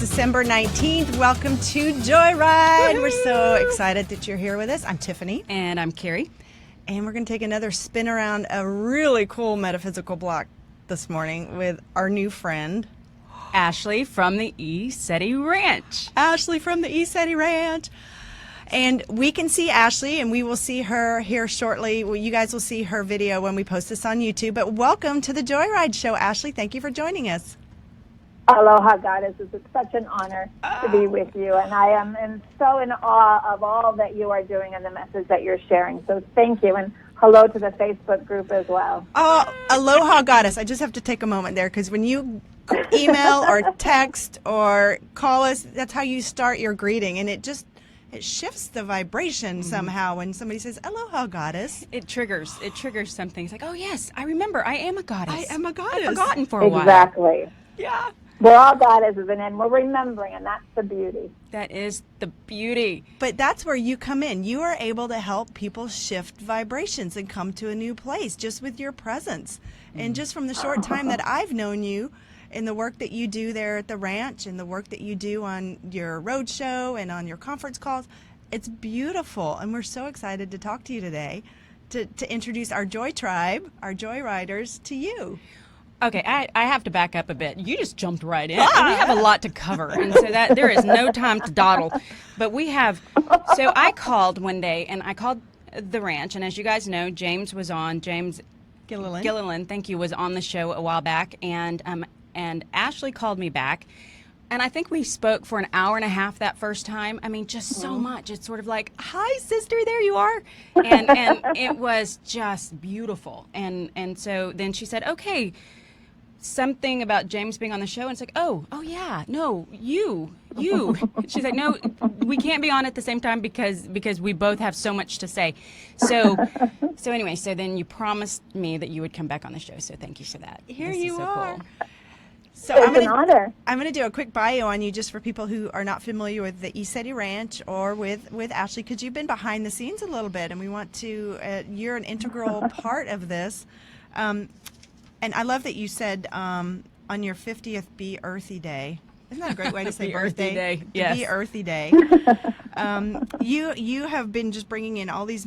December 19th. Welcome to JoyRide. Woo-hoo! We're so excited that you're here with us. I'm Tiffany. And I'm Carrie. And we're going to take another spin around a really cool metaphysical block this morning with our new friend, Ashli from the ECETI Ranch. Ashli from the ECETI Ranch. And we can see Ashli, and we will see her here shortly. Well, you guys will see her video when we post this on YouTube. But welcome to the JoyRide Show, Ashli. Thank you for joining us. Aloha, Goddess. It's such an honor to be with you. And I am so in awe of all that you are doing and the message that you're sharing. So thank you. And hello to the Facebook group as well. Oh, aloha, Goddess. I just have to take a moment there because when you email or text or call us, that's how you start your greeting. And it shifts the vibration somehow when somebody says, aloha, Goddess. It triggers something. It's like, oh, yes, I remember. I am a goddess. I am a goddess. I've forgotten for a while. Exactly. Yeah. We're all goddesses, and we're remembering, and that's the beauty. That is the beauty. But that's where you come in. You are able to help people shift vibrations and come to a new place just with your presence. And just from the short time that I've known you, in the work that you do there at the ranch and the work that you do on your road show and on your conference calls, it's beautiful. And we're so excited to talk to you today to introduce our Joy Tribe, our Joy Riders, to you. Okay, I have to back up a bit. You just jumped right in. We have a lot to cover, and so that there is no time to dawdle. But we have, so I called one day, and I called the ranch, and as you guys know, James Gilliland, thank you, was on the show a while back, and Ashli called me back, and I think we spoke for an hour and a half that first time. I mean, just so much. It's sort of like, hi, sister, there you are. And it was just beautiful. And so then she said, okay, something about James being on the show, and it's like, oh yeah, no, you. She's like, no, we can't be on at the same time because we both have so much to say. So anyway, so then you promised me that you would come back on the show. So thank you for that. Here this you is so are. Cool. So it's an honor. I'm going to do a quick bio on you just for people who are not familiar with the ECETI Ranch or with Ashli, because you've been behind the scenes a little bit, and we want to, you're an integral part of this. And I love that you said on your 50th Be Earthy Day. Isn't that a great way to say birthday? Earthy Day. Yes. Be Earthy Day. You have been just bringing in all these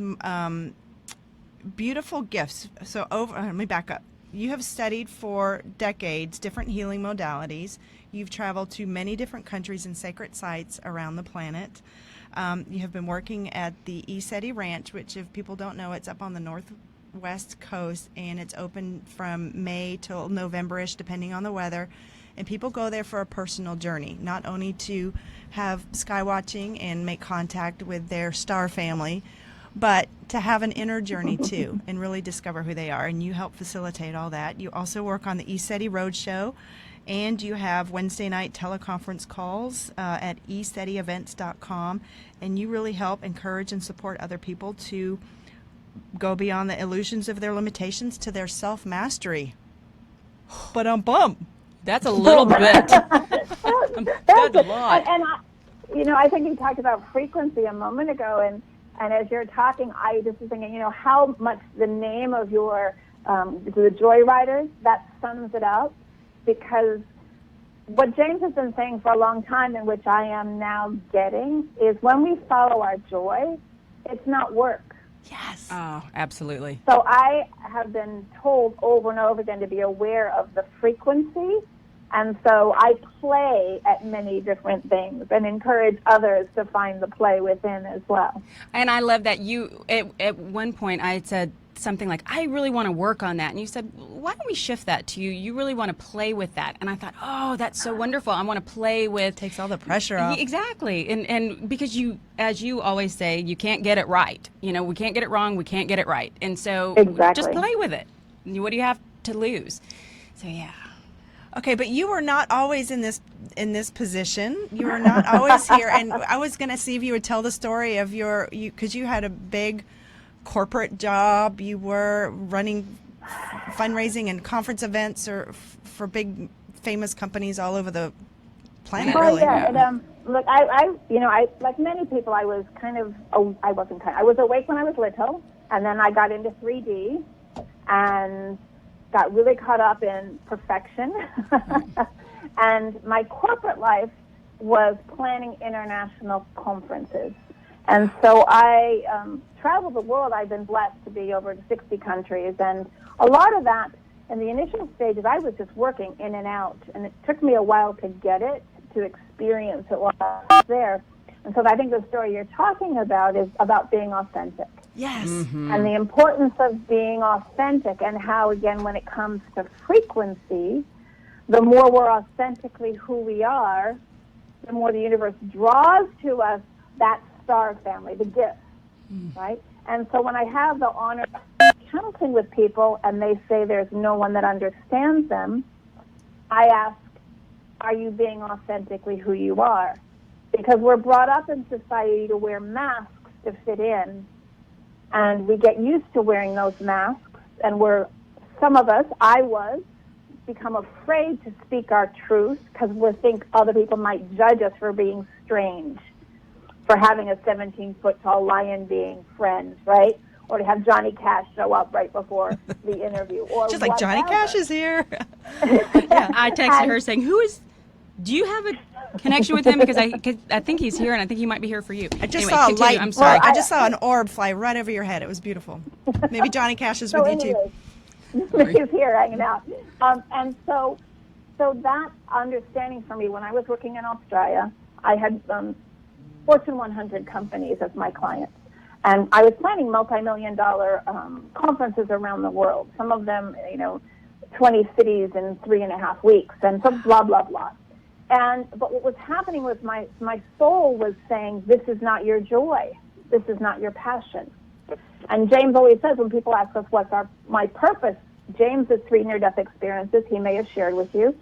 beautiful gifts. So let me back up. You have studied for decades different healing modalities. You've traveled to many different countries and sacred sites around the planet. You have been working at the ECETI Ranch, which, if people don't know, it's up on the northwest coast, and it's open from May till November-ish, depending on the weather. And people go there for a personal journey, not only to have sky watching and make contact with their star family, but to have an inner journey too and really discover who they are. And you help facilitate all that. You also work on the ECETI Road Show, and you have Wednesday night teleconference calls at ECETIEvents.com, and you really help encourage and support other people to go beyond the illusions of their limitations to their self-mastery. But that's a little bit. That's a lot. And I think you talked about frequency a moment ago, and as you're talking, I just was thinking, how much the name of your, the Joy Riders, that sums it up, because what James has been saying for a long time, and which I am now getting, is when we follow our joy, it's not work. Yes. Oh, absolutely. So I have been told over and over again to be aware of the frequency. And so I play at many different things and encourage others to find the play within as well. And I love that you, at one point I had said something like, I really want to work on that. And you said, why don't we shift that to you really want to play with that. And I thought, oh, that's so wonderful. I want to play with. Takes all the pressure off. Exactly. And because you, as you always say, you can't get it right. We can't get it wrong. We can't get it right. And so exactly. Just play with it. What do you have to lose? So, yeah. Okay, but you were not always in this position. You were not always here. And I was going to see if you would tell the story of because you had a big corporate job. You were running fundraising and conference events for big famous companies all over the planet. Really. Yeah. And, look, I like many people, I was I was awake when I was little, and then I got into 3D and got really caught up in perfection. And my corporate life was planning international conferences. And so I traveled the world. I've been blessed to be over 60 countries. And a lot of that, in the initial stages, I was just working in and out. And it took me a while to get it, to experience it while I was there. And so I think the story you're talking about is about being authentic. Yes. And the importance of being authentic, and how, again, when it comes to frequency, the more we're authentically who we are, the more the universe draws to us that star family, the gift, right? And so when I have the honor of counseling with people and they say there's no one that understands them, I ask, are you being authentically who you are? Because we're brought up in society to wear masks to fit in, and we get used to wearing those masks, and some of us, become afraid to speak our truth because we think other people might judge us for being strange, for having a 17-foot-tall lion being friends, right? Or to have Johnny Cash show up right before the interview. Or Just like Johnny Cash is here. Yeah, I texted her saying, do you have a connection with him? Because I think he's here, and I think he might be here for you. I just Anyway, saw a continue. light. I'm sorry. I just saw an orb fly right over your head. It was beautiful. Maybe Johnny Cash is with you too. He's here hanging out. And so that understanding for me, when I was working in Australia, I had Fortune 100 companies as my clients. And I was planning multi-million-dollar conferences around the world. Some of them, 20 cities in 3.5 weeks, and some blah, blah, blah. But what was happening was my soul was saying, this is not your joy. This is not your passion. And James always says, when people ask us what's my purpose, James has 3 near-death experiences he may have shared with you.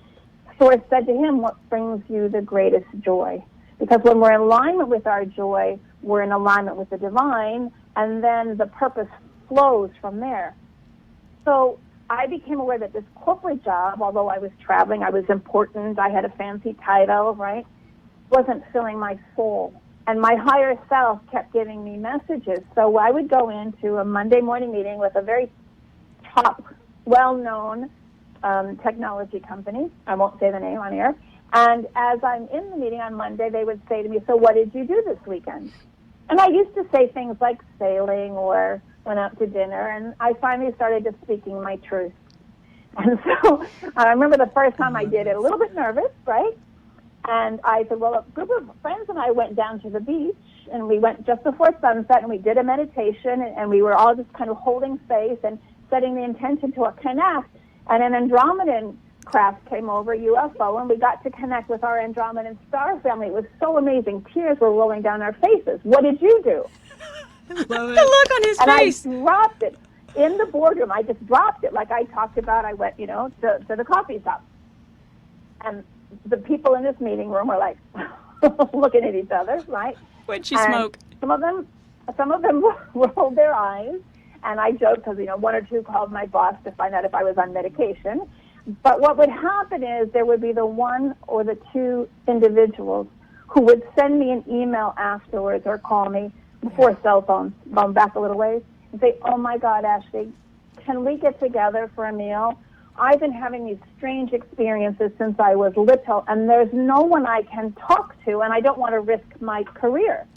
Source said to him, what brings you the greatest joy? Because when we're in alignment with our joy, we're in alignment with the divine, and then the purpose flows from there. So I became aware that this corporate job, although I was traveling, I was important, I had a fancy title, right, wasn't filling my soul. And my higher self kept giving me messages. So I would go into a Monday morning meeting with a very top, well-known technology company. I won't say the name on air. And as I'm in the meeting on Monday, they would say to me, so what did you do this weekend? And I used to say things like sailing or went out to dinner, and I finally started just speaking my truth. And so I remember the first time I did it, a little bit nervous, right? And I said, well, a group of friends and I went down to the beach, and we went just before sunset, and we did a meditation, and we were all just kind of holding space and setting the intention to connect. And an Andromedan craft came over, UFO, and we got to connect with our Andromedan star family. It was so amazing. Tears were rolling down our faces. What did you do? The look on his face. And I dropped it in the boardroom. I just dropped it like I talked about. I went, to the coffee shop. And the people in this meeting room were like looking at each other, right? What'd she smoke? Some of them rolled their eyes, and I joked because 1 or 2 called my boss to find out if I was on medication. But what would happen is there would be the 1 or the 2 individuals who would send me an email afterwards or call me before cell phones, going back a little ways, and say, oh my God, Ashli, can we get together for a meal? I've been having these strange experiences since I was little, and there's no one I can talk to, and I don't want to risk my career.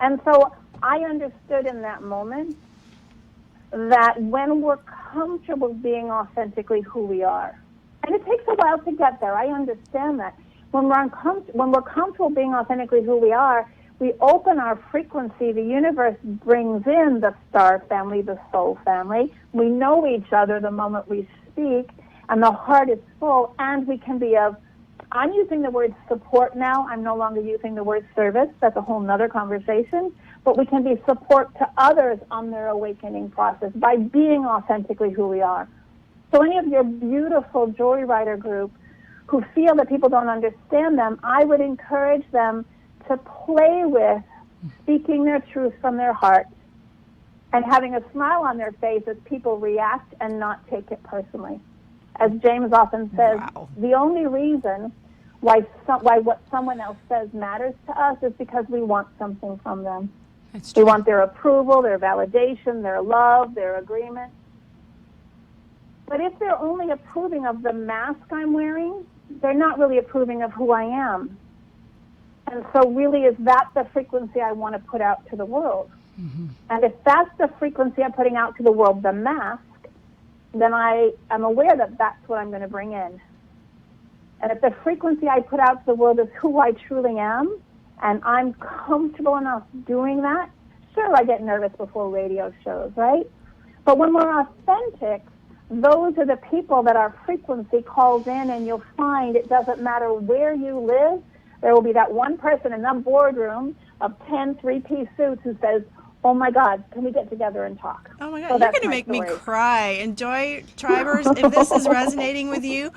And so I understood in that moment that when we're comfortable being authentically who we are, and it takes a while to get there, I understand that. When we're comfortable being authentically who we are, we open our frequency. The universe brings in the star family, the soul family. We know each other the moment we speak, and the heart is full, and we can be I'm using the word support now. I'm no longer using the word service. That's a whole nother conversation. But we can be support to others on their awakening process by being authentically who we are. So any of your beautiful JoyRider group who feel that people don't understand them, I would encourage them to play with speaking their truth from their heart and having a smile on their face as people react and not take it personally. As James often says, Wow. The only reason why what someone else says matters to us is because we want something from them. That's We true. want their approval, their validation, their love, their agreement. But if they're only approving of the mask I'm wearing, they're not really approving of who I am. And so really, is that the frequency I want to put out to the world? And if that's the frequency I'm putting out to the world, the mask, then I am aware that that's what I'm going to bring in. And if the frequency I put out to the world is who I truly am, and I'm comfortable enough doing that, sure, I get nervous before radio shows, right? But when we're authentic, those are the people that our frequency calls in, and you'll find it doesn't matter where you live, there will be that one person in that boardroom of 10 three-piece suits who says, oh my God, can we get together and talk? Oh my God, So you're that's going to my make me story. cry. And Joy Tribers, if this is resonating with you,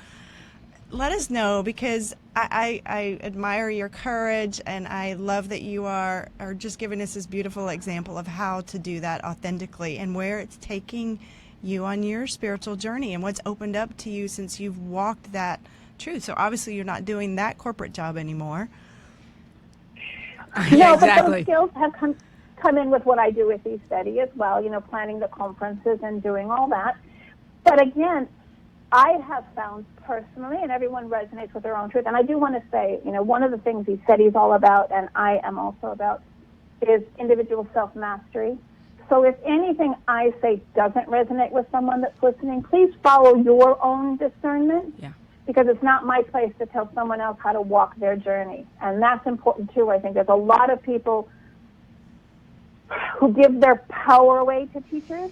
let us know, because I admire your courage, and I love that you are just giving us this beautiful example of how to do that authentically and where it's taking you on your spiritual journey and what's opened up to you since you've walked that truth. So obviously you're not doing that corporate job anymore. No, but exactly. those skills have come in with what I do with ECETI as well, planning the conferences and doing all that. But again, I have found personally, and everyone resonates with their own truth, and I do want to say, one of the things ECETI is all about, and I am also about, is individual self-mastery. So if anything I say doesn't resonate with someone that's listening, please follow your own discernment. Yeah. Because it's not my place to tell someone else how to walk their journey. And that's important too. I think there's a lot of people who give their power away to teachers.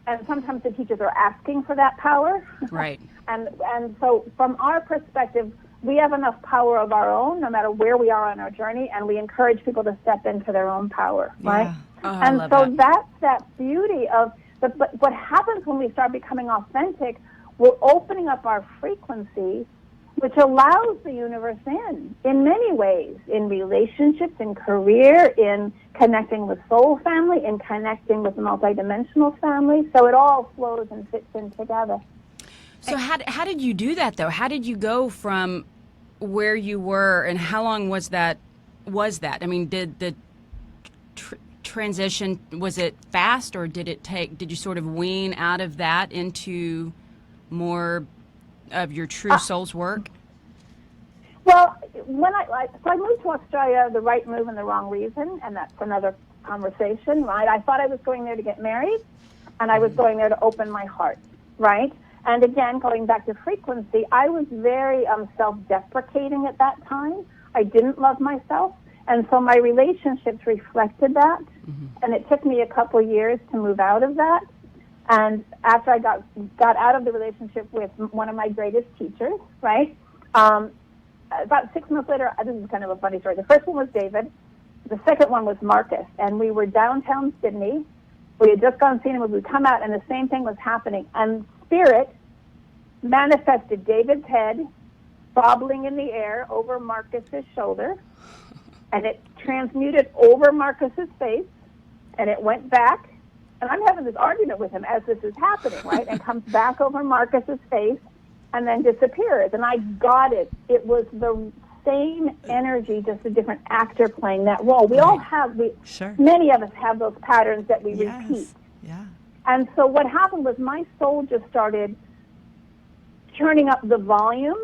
And sometimes the teachers are asking for that power. Right. and so from our perspective, we have enough power of our own, no matter where we are on our journey, and we encourage people to step into their own power, right? Oh, I and love so that. that's that beauty of, but what happens when we start becoming authentic, we're opening up our frequency, which allows the universe in many ways, in relationships, in career, in connecting with soul family, in connecting with multidimensional family. So it all flows and fits in together. So how did you do that, though? How did you go from where you were, and how long was that? I mean, did the transition, was it fast, or did you sort of wean out of that into more of your true soul's work? Well, when I moved to Australia, the right move and the wrong reason, and that's another conversation, right? I thought I was going there to get married, and I was going there to open my heart, right? And again, going back to frequency, I was very self-deprecating at that time. I didn't love myself, and so my relationships reflected that, and it took me a couple years to move out of that. And after I got out of the relationship with one of my greatest teachers, right, about 6 months later, this is kind of a funny story. The first one was David. The second one was Marcus. And we were downtown Sydney. We had just gone seeing him. We'd come out, and the same thing was happening. And Spirit manifested David's head bobbling in the air over Marcus's shoulder. And it transmuted over Marcus's face. And it went back. And I'm having this argument with him as this is happening, right? And comes back over Marcus's face and then disappears. And I got it. It was the same energy, just a different actor playing that role. We all have, many of us have those patterns that we repeat. Yeah. And so what happened was my soul just started turning up the volume.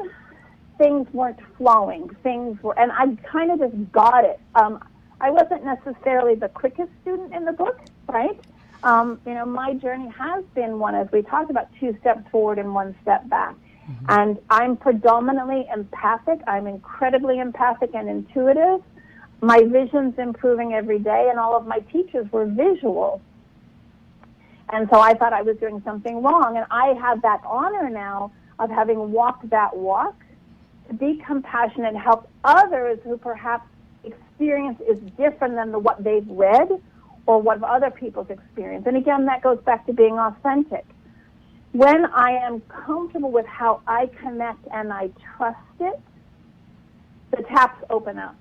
Things weren't flowing. And I kind of just got it. I wasn't necessarily the quickest student in the book, right? My journey has been one, as we talked about, 2 steps forward and 1 step back. And I'm predominantly empathic. I'm incredibly empathic and intuitive. My vision's improving every day, and all of my teachers were visual. And so I thought I was doing something wrong. And I have that honor now of having walked that walk to be compassionate and help others who perhaps experience is different than what they've read or what other people's experience. And again, that goes back to being authentic. When I am comfortable with how I connect and I trust it, the taps open up.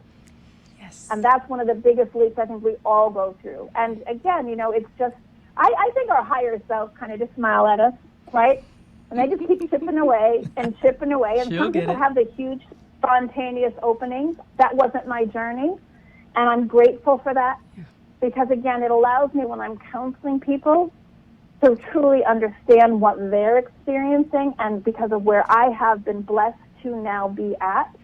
Yes. And that's one of the biggest leaps I think we all go through. And again, it's just, I think our higher selves kind of just smile at us, right? And they just keep chipping away and chipping away. And some people have the huge spontaneous openings. That wasn't my journey. And I'm grateful for that. Because again, it allows me when I'm counseling people to truly understand what they're experiencing, and because of where I have been blessed to now be at,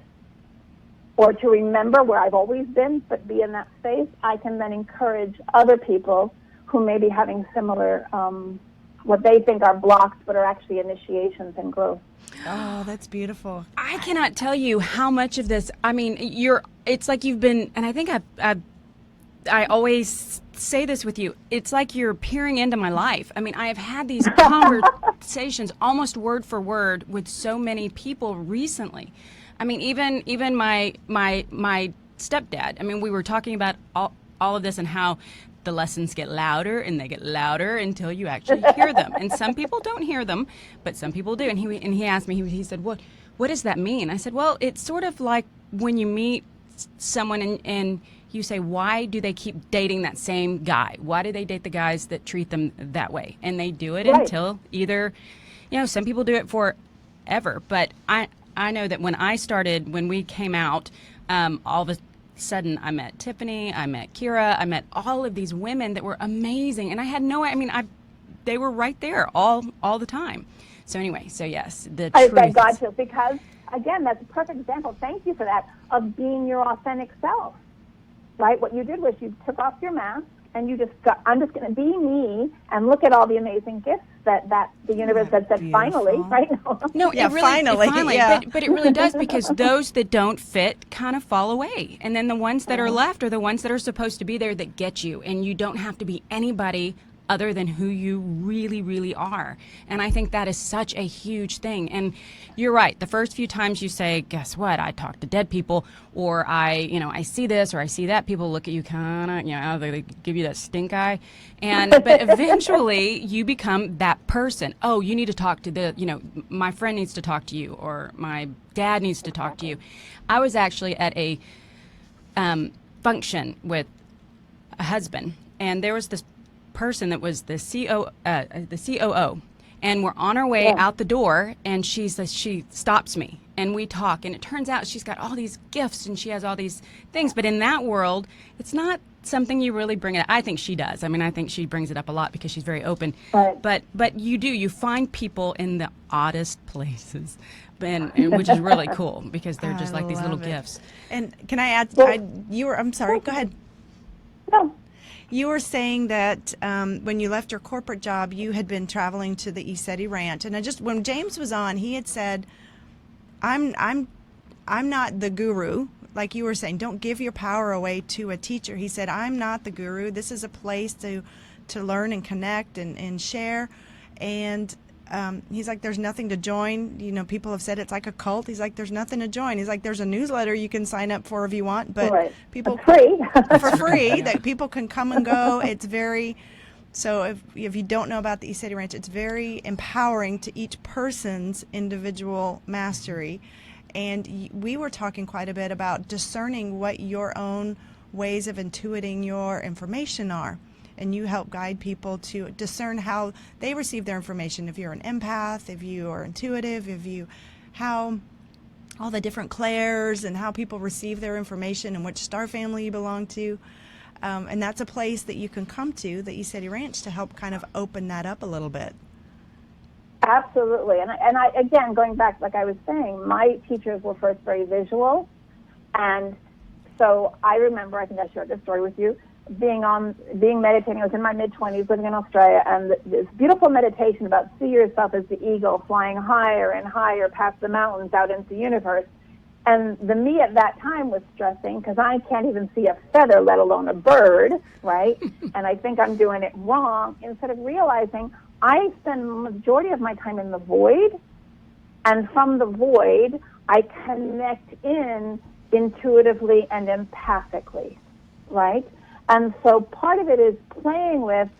or to remember where I've always been, but be in that space, I can then encourage other people who may be having similar, what they think are blocks, but are actually initiations and growth. Oh, that's beautiful. I cannot tell you how much of this, I mean, it's like you've been, and I think I always say this with you, it's like you're peering into my life. I mean, I have had these conversations almost word for word with so many people recently. I mean, even my stepdad. I mean, we were talking about all of this and how the lessons get louder and they get louder until you actually hear them. And some people don't hear them, but some people do. And he asked me, he said, what does that mean? I said, well, it's sort of like when you meet someone and you say, why do they keep dating that same guy? Why do they date the guys that treat them that way? And they do it until either, some people do it forever. But I know that when we came out, all of a sudden I met Tiffany, I met Kira, I met all of these women that were amazing. And I had they were right there all the time. So anyway, yes, the truth. I got you, because again, that's a perfect example. Thank you for that, of being your authentic self, right? What you did was you took off your mask and you just I'm just going to be me and look at all the amazing gifts that the universe had said finally, right? No, yeah, it really, finally, yeah. but it really does, because those that don't fit kind of fall away. And then the ones that are left are the ones that are supposed to be there that get you. And you don't have to be anybody other than who you really, really are. And I think that is such a huge thing. And you're right. The first few times you say, guess what? I talk to dead people, or I see this or I see that, people look at you kind of, they give you that stink eye. But eventually you become that person. Oh, you need to talk to my friend needs to talk to you, or my dad needs to talk to you. I was actually at a function with a husband, and there was this person that was the COO, and we're on our way out the door, and she stops me, and we talk, and it turns out she's got all these gifts and she has all these things, but in that world it's not something you really bring it. I think she does. I mean, I think she brings it up a lot because she's very open. Right. But you find people in the oddest places, and which is really cool, because they're just like these little gifts. And can I add? I'm sorry. Go ahead. No. You were saying that when you left your corporate job, you had been traveling to the ECETI Ranch, and when James was on, he had said, "I'm not the guru." Like you were saying, don't give your power away to a teacher. He said, "I'm not the guru. This is a place to learn and connect and share." And he's like, "There's nothing to join." People have said it's like a cult. He's like, "There's nothing to join." He's like, "There's a newsletter you can sign up for if you want, but people free for free that people can come and go." It's very, so if you don't know about the ECETI Ranch, it's very empowering to each person's individual mastery. And we were talking quite a bit about discerning what your own ways of intuiting your information are. And you help guide people to discern how they receive their information. If you're an empath, if you are intuitive, how all the different clairs and how people receive their information and which star family you belong to. And that's a place that you can come to, the ECETI Ranch, to help kind of open that up a little bit. Absolutely. And I again, going back, like I was saying, my teachers were first very visual. And so I remember, I think I shared this story with you, being meditating. I was in my mid-20s living in Australia, and this beautiful meditation about see yourself as the eagle flying higher and higher past the mountains out into the universe. And the me at that time was stressing because I can't even see a feather, let alone a bird, right? And I think I'm doing it wrong, instead of realizing I spend the majority of my time in the void, and from the void I connect in intuitively and empathically, right? And so part of it is playing with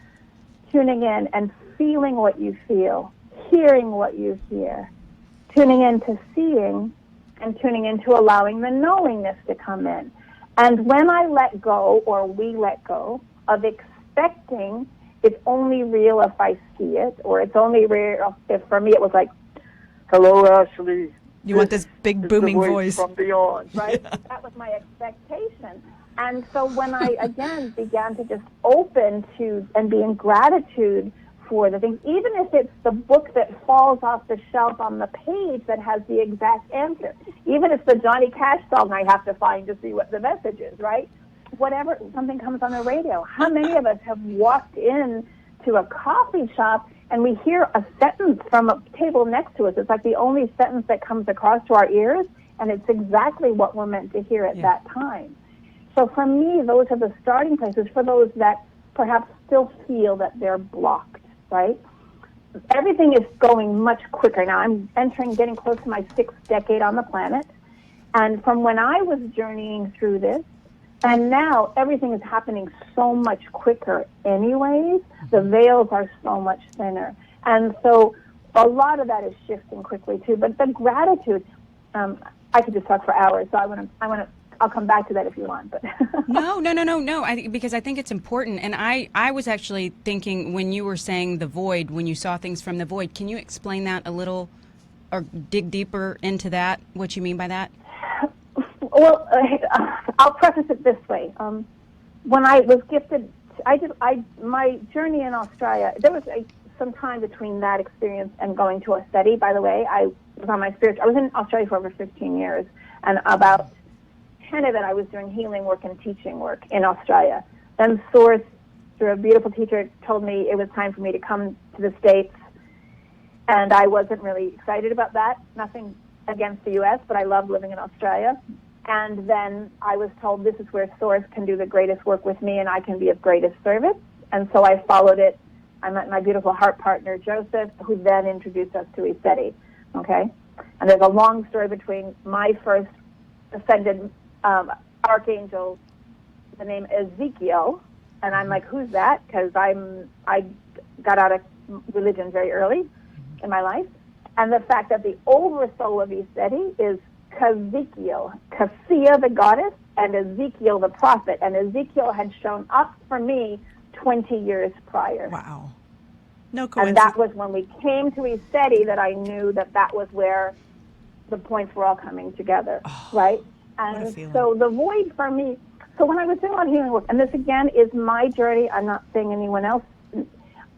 tuning in and feeling what you feel, hearing what you hear, tuning into seeing, and tuning into allowing the knowingness to come in. And when I let go, or we let go, of expecting it's only real if I see it, or it's only real if, for me, it was like, "Hello, Ashli. You want this big booming voice from beyond," right? That was my expectation. And so when I, again, began to just open to and be in gratitude for the things, even if it's the book that falls off the shelf on the page that has the exact answer. Even if it's the Johnny Cash song I have to find to see what the message is, right? Whatever, something comes on the radio. How many of us have walked in to a coffee shop and we hear a sentence from a table next to us? It's like the only sentence that comes across to our ears, and it's exactly what we're meant to hear at that time. So for me, those are the starting places for those that perhaps still feel that they're blocked, right? Everything is going much quicker now. I'm getting close to my 6th decade on the planet. And from when I was journeying through this, and now everything is happening so much quicker anyways, the veils are so much thinner. And so a lot of that is shifting quickly too. But the gratitude, I could just talk for hours, so I'll come back to that if you want. But No. Because I think it's important. And I was actually thinking when you were saying the void, when you saw things from the void, can you explain that a little or dig deeper into that, what you mean by that? Well, I'll preface it this way. When I was gifted, my journey in Australia, there was some time between that experience and going to ECETI, by the way. I was in Australia for over 15 years, and about 10 of it I was doing healing work and teaching work in Australia. Then Source, through a beautiful teacher, told me it was time for me to come to the States, and I wasn't really excited about that. Nothing against the U.S., but I love living in Australia. And then I was told this is where Source can do the greatest work with me and I can be of greatest service. And so I followed it. I met my beautiful heart partner, Joseph, who then introduced us to ECETI, okay? And there's a long story between my first ascended archangel, the name Ezekiel, and I'm like, who's that? Because I got out of religion very early in my life. And the fact that the oversoul of ECETI is Kazekiel, Cassia the goddess, and Ezekiel the prophet. And Ezekiel had shown up for me 20 years prior. Wow. No coincidence. And that was when we came to ECETI that I knew that was where the points were all coming together, right? And so the void for me, so when I was doing a lot of healing work, and this again is my journey, I'm not saying anyone else,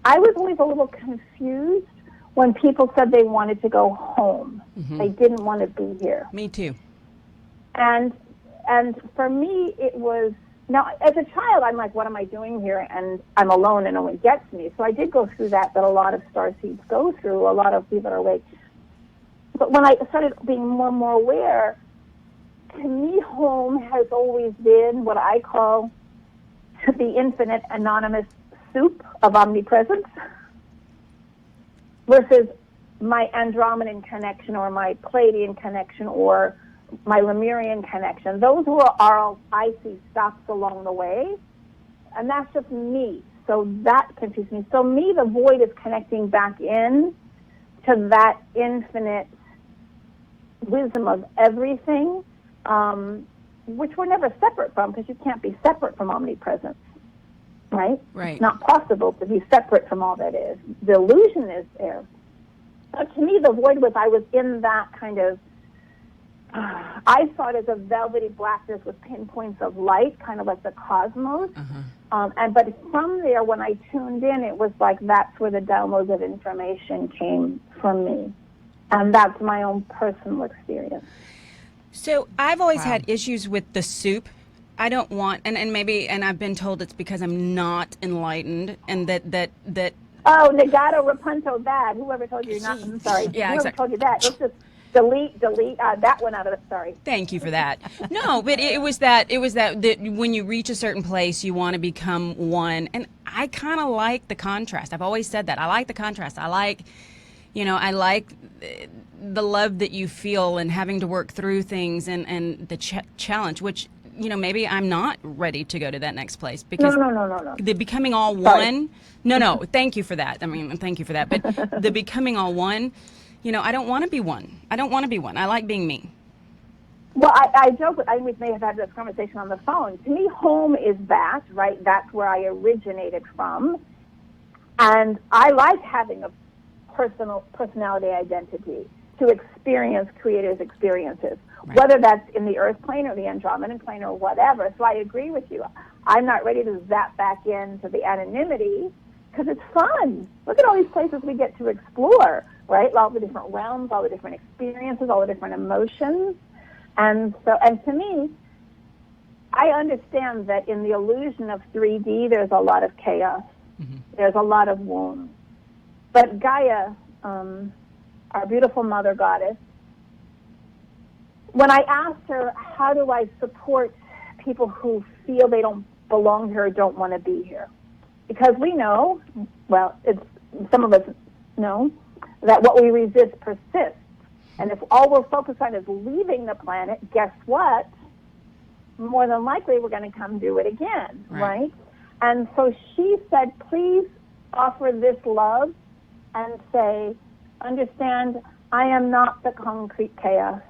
I was always a little confused when people said they wanted to go home. Mm-hmm. They didn't want to be here. Me too. And for me, it was, now as a child, I'm like, what am I doing here? And I'm alone and no one gets me. So I did go through that a lot of starseeds go through, a lot of people are awake. But when I started being more and more aware, to me, home has always been what I call the infinite anonymous soup of omnipresence versus my Andromedan connection or my Pleiadian connection or my Lemurian connection. Those are all I see stops along the way, and that's just me. So that confuses me. So me, the void is connecting back in to that infinite wisdom of everything, which we're never separate from, because you can't be separate from omnipresence, right? Right. It's not possible to be separate from all that is. The illusion is there. But to me, the void was, I was in that kind of, I saw it as a velvety blackness with pinpoints of light, kind of like the cosmos. But from there, when I tuned in, it was like that's where the downloads of information came from me. And that's my own personal experience. So I've always had issues with the soup. I don't want, and maybe, and I've been told it's because I'm not enlightened, and that. Oh, negato, repunto, bad. Whoever told you you're not, I'm sorry. Yeah, Whoever exactly. told you that. Let's just delete that one out of it. Sorry. Thank you for that. No, but it was that when you reach a certain place, you want to become one. And I kind of like the contrast. I've always said that. I like the contrast. I like the love that you feel and having to work through things and the challenge, which, maybe I'm not ready to go to that next place because No. the becoming all one. No, thank you for that. I mean, thank you for that. But the becoming all one, I don't want to be one. I don't want to be one. I like being me. Well, I joke, we may have had this conversation on the phone. To me, home is that, right? That's where I originated from. And I like having a personality identity to experience creators' experiences, right, whether that's in the earth plane or the Andromedan plane or whatever. So I agree with you. I'm not ready to zap back into the anonymity because it's fun. Look at all these places we get to explore, right? All the different realms, all the different experiences, all the different emotions. And to me, I understand that in the illusion of 3D, there's a lot of chaos. There's a lot of wounds. But Gaia, our beautiful mother goddess, when I asked her, how do I support people who feel they don't belong here or don't want to be here? Because we know, well, some of us know, that what we resist persists. And if all we're focused on is leaving the planet, guess what? More than likely, we're going to come do it again, right? And so she said, please offer this love and say, understand, I am not the concrete chaos.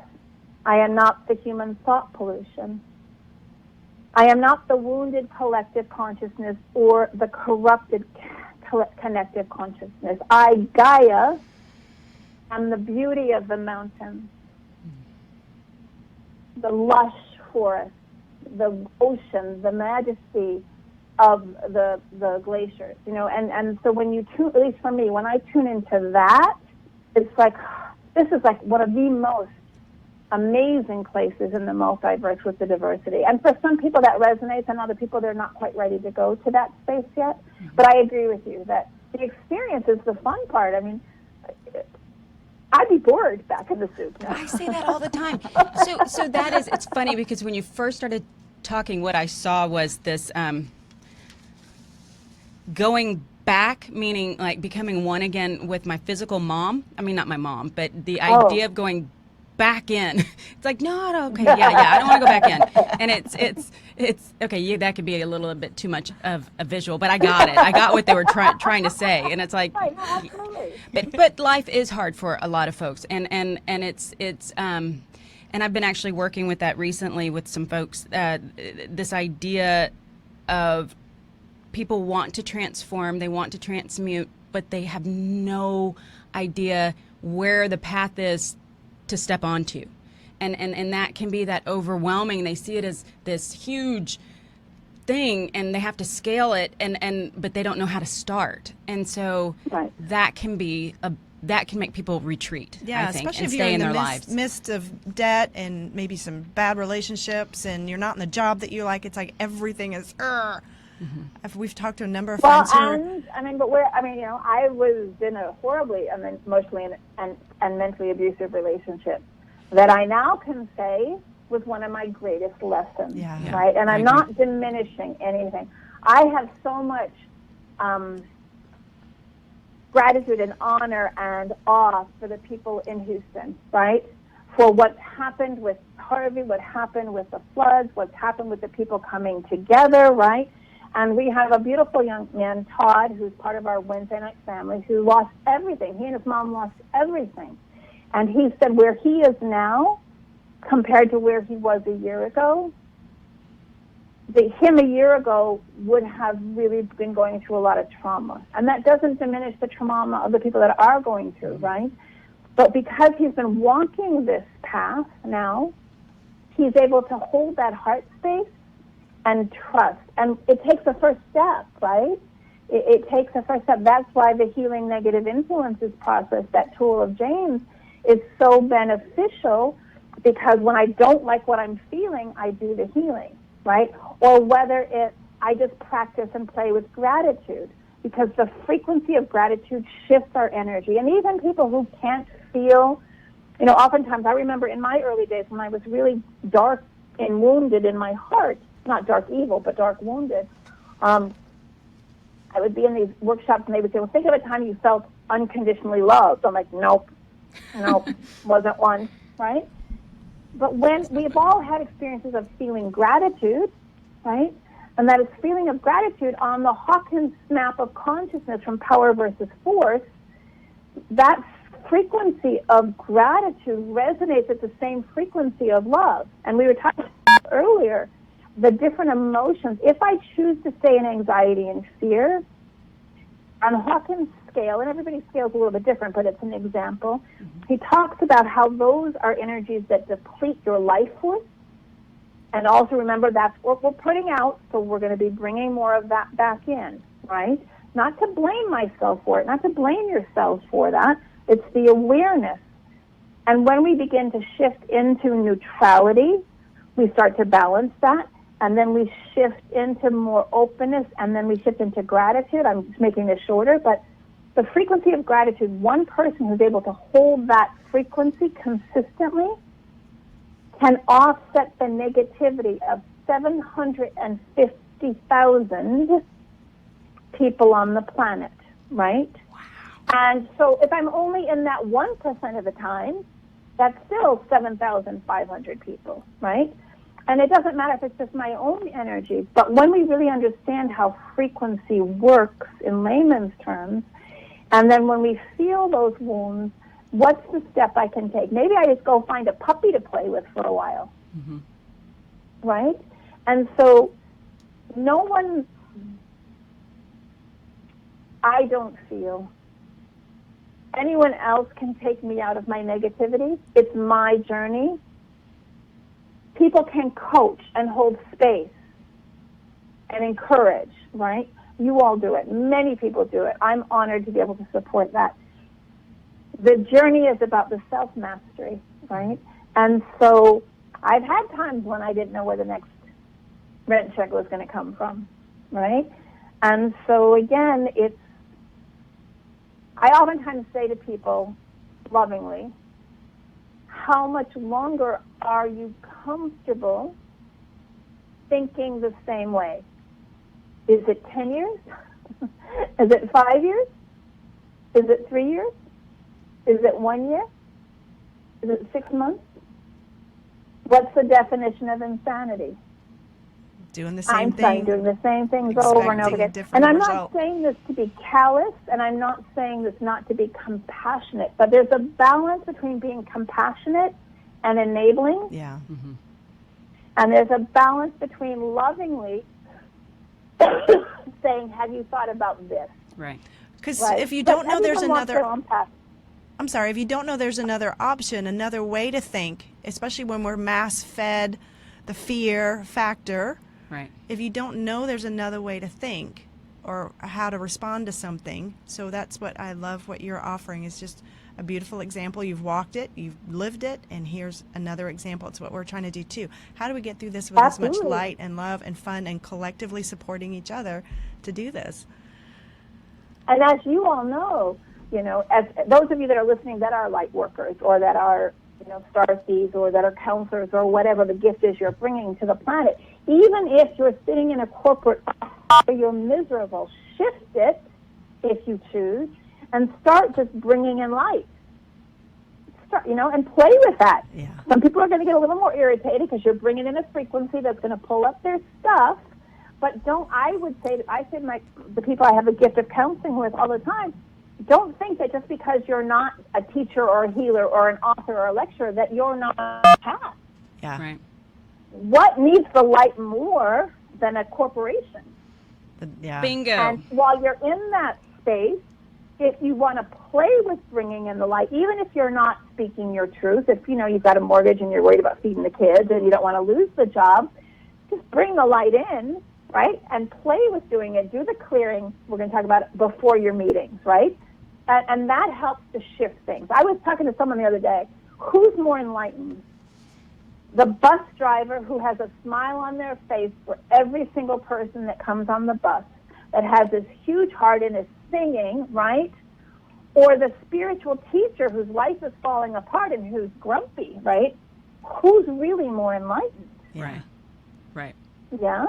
I am not the human thought pollution. I am not the wounded collective consciousness or the corrupted connective consciousness. I, Gaia, am the beauty of the mountains, the lush forest, the ocean, the majesty of the glaciers, you know, and so when you tune, at least for me, when I tune into that, it's like, this is like one of the most amazing places in the multiverse with the diversity. And for some people that resonates, and other people, they're not quite ready to go to that space yet. But I agree with you that the experience is the fun part. I mean, I'd be bored back in the soup now. I say that all the time. So that is, it's funny because when you first started talking, what I saw was this going back, meaning like becoming one again with my physical mom. I mean, not my mom, but the idea of going back in. It's like, no, okay, yeah, I don't want to go back in. And it's okay, yeah, that could be a little bit too much of a visual, but I got it. I got what they were trying to say. And it's like, but life is hard for a lot of folks. And it's and I've been actually working with that recently with some folks, this idea of people want to transform, they want to transmute, but they have no idea where the path is to step onto. And that can be that overwhelming. They see it as this huge thing and they have to scale it but they don't know how to start. And so that can be that can make people retreat, yeah, I think, especially and if you're stay in in the their lives. midst of debt and maybe some bad relationships and you're not in the job that you like. It's like everything is We've talked to a number of friends who and you know, I was in a horribly emotionally and mentally abusive relationship that I now can say was one of my greatest lessons, right? And I'm not diminishing anything. I have so much gratitude and honor and awe for the people in Houston, right? For what's happened with Harvey, what happened with the floods, what's happened with the people coming together, right? And we have a beautiful young man, Todd, who's part of our Wednesday night family, who lost everything. He and his mom lost everything. And he said where he is now compared to where he was a year ago, him a year ago would have really been going through a lot of trauma. And that doesn't diminish the trauma of the people that are going through, right? But because he's been walking this path now, he's able to hold that heart space and trust. And it takes a first step, right? It takes a first step. That's why the healing negative influences process, that tool of James, is so beneficial, because when I don't like what I'm feeling, I do the healing, right? Or whether I just practice and play with gratitude, because the frequency of gratitude shifts our energy. And even people who can't feel, you know, oftentimes I remember in my early days when I was really dark and wounded in my heart, not dark evil, but dark wounded, I would be in these workshops and they would say, well, think of a time you felt unconditionally loved. I'm like, nope, wasn't one, right? But when we've all had experiences of feeling gratitude, right? And that is feeling of gratitude on the Hawkins map of consciousness from power versus force, that frequency of gratitude resonates at the same frequency of love. And we were talking earlier, the different emotions. If I choose to stay in anxiety and fear, on Hawkins' scale, and everybody's scale is a little bit different, but it's an example, he talks about how those are energies that deplete your life force. And also remember, that's what we're putting out, so we're going to be bringing more of that back in, right? not to blame myself for it, not to blame yourselves for that. It's the awareness. And when we begin to shift into neutrality, we start to balance that. And then we shift into more openness, and then we shift into gratitude. I'm just making this shorter, but the frequency of gratitude, one person who's able to hold that frequency consistently can offset the negativity of 750,000 people on the planet, right? Wow. And so if I'm only in that 1% of the time, that's still 7,500 people, right? And it doesn't matter if it's just my own energy, but when we really understand how frequency works in layman's terms, and then when we feel those wounds, what's the step I can take? Maybe I just go find a puppy to play with for a while, right? And so no one, I don't feel anyone else can take me out of my negativity. It's my journey. People can coach and hold space and encourage, right? You all do it. Many people do it. I'm honored to be able to support that. The journey is about the self-mastery, right? And so I've had times when I didn't know where the next rent check was going to come from, right? And so, again, I oftentimes say to people lovingly, how much longer are you comfortable thinking the same way? Is it 10 years? Is it 5 years? Is it 3 years? Is it 1 year? Is it 6 months? What's the definition of insanity? Doing the same thing. Einstein doing the same things over and over again. And I'm not saying this to be callous, and I'm not saying this not to be compassionate, but there's a balance between being compassionate and enabling. Yeah. Mm-hmm. And there's a balance between lovingly saying, have you thought about this? Right. Because Right. if you But don't know there's everyone wants another, their own path. I'm sorry, if you don't know there's another option, another way to think, especially when we're mass fed the fear factor, Right. if you don't know there's another way to think or how to respond to something, so that's what I love what you're offering is just a beautiful example. You've walked it, you've lived it, and here's another example. It's what we're trying to do too. How do we get through this with as much Absolutely. light and love and fun and collectively supporting each other to do this? And as you all know, as those of you that are listening that are light workers or that are, star seeds or that are counselors or whatever the gift is you're bringing to the planet, even if you're sitting in a corporate office where you're miserable, shift it if you choose and start just bringing in light. Start, and play with that. Yeah. Some people are going to get a little more irritated because you're bringing in a frequency that's going to pull up their stuff. But I say to the people I have a gift of counseling with all the time, don't think that just because you're not a teacher or a healer or an author or a lecturer that you're not on the path. Yeah. Right. What needs the light more than a corporation? Yeah. Bingo. And while you're in that space, if you want to play with bringing in the light, even if you're not speaking your truth, if you've got a mortgage and you're worried about feeding the kids and you don't want to lose the job, just bring the light in, right? And play with doing it. Do the clearing. We're going to talk about it before your meetings, right? And that helps to shift things. I was talking to someone the other day. Who's more enlightened? The bus driver who has a smile on their face for every single person that comes on the bus, that has this huge heart and is singing, right? Or the spiritual teacher whose life is falling apart and who's grumpy, right? Who's really more enlightened? Right. Right. Yeah?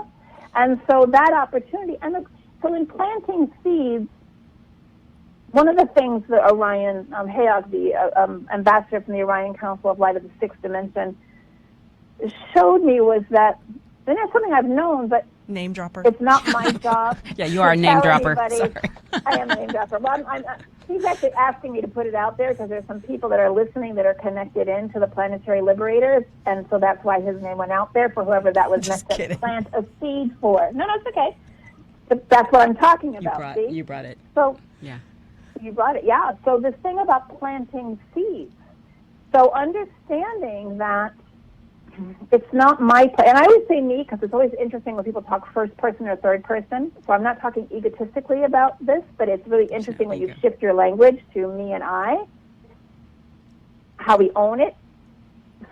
And so that opportunity, so in planting seeds, one of the things that Orion, Hayog, the ambassador from the Orion Council of Light of the Sixth Dimension, showed me was that, and that's something I've known, but Name dropper. it's not my job. Yeah, you are a to name tell dropper. anybody- Sorry. I am a name dropper. Well, he's actually asking me to put it out there because there's some people that are listening that are connected into the Planetary Liberators, and so that's why his name went out there for whoever that was Just meant kidding. to plant a seed for. No, it's okay. But that's what I'm talking about. See? You brought it. So Yeah. you brought it, yeah. So this thing about planting seeds. So understanding that it's not my place. And I always say me because it's always interesting when people talk first person or third person. So I'm not talking egotistically about this, but it's really interesting when you shift your language to me and I, how we own it.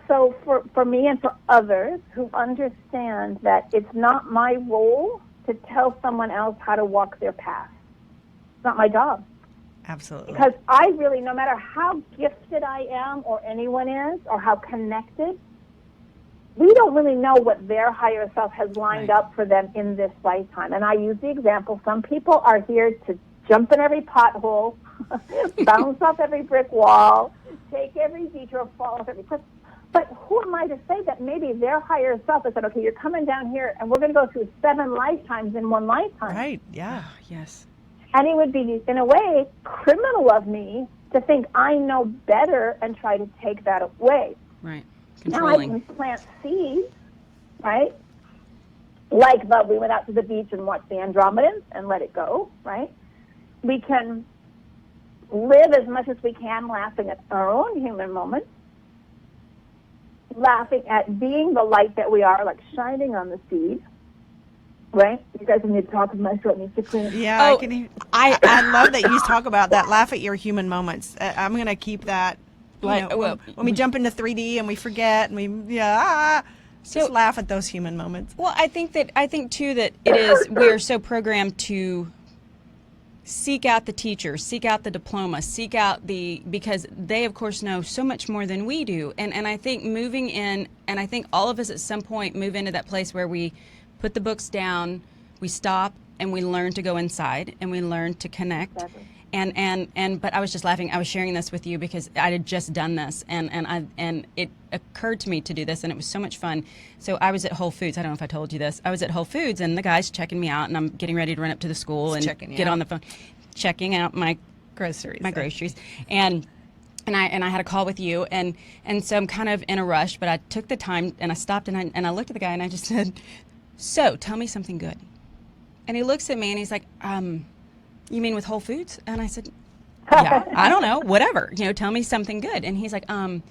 So for me and for others who understand that it's not my role to tell someone else how to walk their path. It's not my job. Absolutely. Because I really, no matter how gifted I am or anyone is or how connected, we don't really know what their higher self has lined up for them in this lifetime. And I use the example, some people are here to jump in every pothole, bounce off every brick wall, take every detour, fall off every cliff. But who am I to say that maybe their higher self has said, okay, you're coming down here and we're going to go through 7 lifetimes in one lifetime. Right, yeah. Yes. And it would be, in a way, criminal of me to think I know better and try to take that away. Right. Now I Controlling. can plant seeds, right? We went out to the beach and watched the Andromedans and let it go, right? We can live as much as we can laughing at our own human moments, laughing at being the light that we are, like shining on the seed, right? You guys need to talk, my throat needs to clear. Yeah, I can hear. I love that you talk about that. Laugh at your human moments. I'm going to keep that. When we jump into 3D and we forget and just laugh at those human moments. Well, I think too that it is, we are so programmed to seek out the teachers, seek out the diploma, seek out because they of course know so much more than we do. And I think moving in, and I think all of us at some point move into that place where we put the books down, we stop, and we learn to go inside and we learn to connect. Exactly. But I was just laughing. I was sharing this with you because I had just done this, and it occurred to me to do this, and it was so much fun. So I was at Whole Foods. I don't know if I told you this. I was at Whole Foods, and the guy's checking me out, and I'm getting ready to run up to the school and get on the phone, checking out my groceries, and I had a call with you, and so I'm kind of in a rush, but I took the time and I stopped and I looked at the guy and I just said, "So tell me something good." And he looks at me and he's like, "You mean with Whole Foods?" And I said, "Yeah, I don't know, whatever. Tell me something good." And he's like, and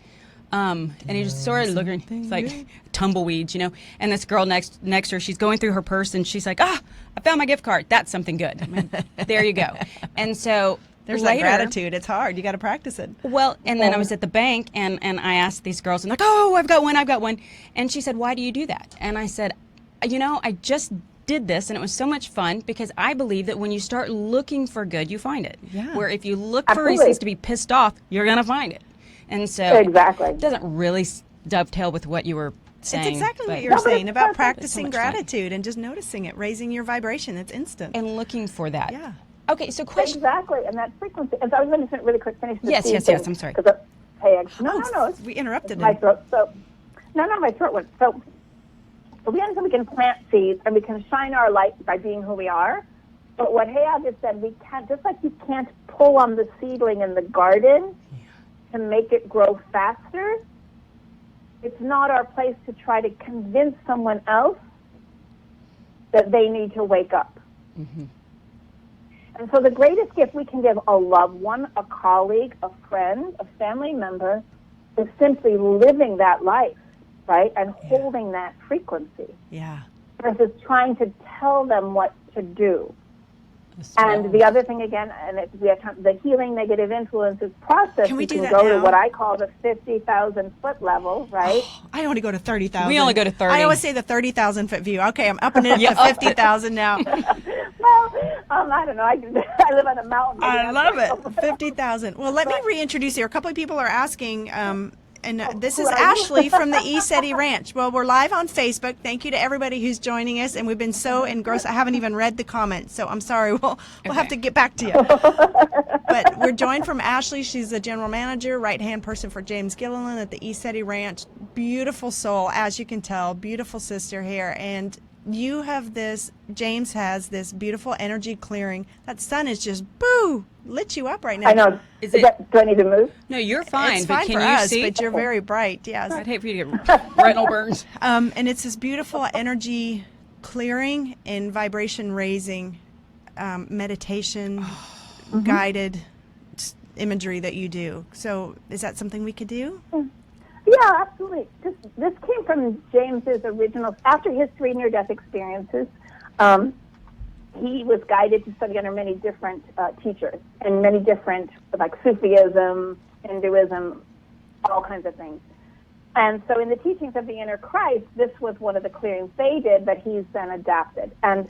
he just sort of looking, it's like tumbleweeds, And this girl next to her, she's going through her purse and she's like, "I found my gift card. That's something good." I mean, there you go. And so there's later, that gratitude. It's hard. You got to practice it. Well, and then I was at the bank and I asked these girls, and like, "Oh, I've got one. And she said, "Why do you do that?" And I said, I just did this and it was so much fun because I believe that when you start looking for good, you find it. Yeah. Where if you look for reasons to be pissed off, you're going to find it. And so exactly. It doesn't really dovetail with what you were saying. It's exactly what you were saying about practicing gratitude and just noticing it, raising your vibration. It's instant. And looking for that. Yeah. Okay, so question. Exactly, and that frequency. And so I was going to really quick finish this. Yes, I'm sorry. No. We interrupted my him. throat. So, no, my throat went. So we understand we can plant seeds and we can shine our light by being who we are. But what Hayab just said, we can't, just like you can't pull on the seedling in the garden to make it grow faster, it's not our place to try to convince someone else that they need to wake up. Mm-hmm. And so the greatest gift we can give a loved one, a colleague, a friend, a family member, is simply living that life, right? And holding that frequency. Yeah. Versus trying to tell them what to do. And the other thing, again, and we have the healing negative influences process. Can we do can that go now? to what I call the 50,000 foot level, right? I only go to 30,000. We only go to 30. I always say the 30,000 foot view. Okay, I'm upping it to 50,000 now. Well, I don't know. I live on a mountain. I love it. 50,000. Well, let me reintroduce you. A couple of people are asking, and this is Ashli from the ECETI Ranch. Well, we're live on Facebook. Thank you to everybody who's joining us, and we've been so engrossed. I haven't even read the comments, so I'm sorry. We'll have to get back to you. But we're joined from Ashli. She's the general manager, right-hand person for James Gilliland at the ECETI Ranch. Beautiful soul, as you can tell. Beautiful sister here, and you have this, James has this beautiful energy clearing. That sun is just, lit you up right now. I know. Do I need to move? No, you're fine. It's but fine can for you us, see? but you're very bright. Yes. I'd hate for you to get retinal burns. And it's this beautiful energy clearing and vibration raising meditation guided imagery that you do. So is that something we could do? Yeah, Yeah, absolutely. This came from James's original, after his 3 near-death experiences, he was guided to study under many different teachers and many different, like Sufism, Hinduism, all kinds of things. And so in the teachings of the inner Christ, this was one of the clearings they did that he's then adapted. And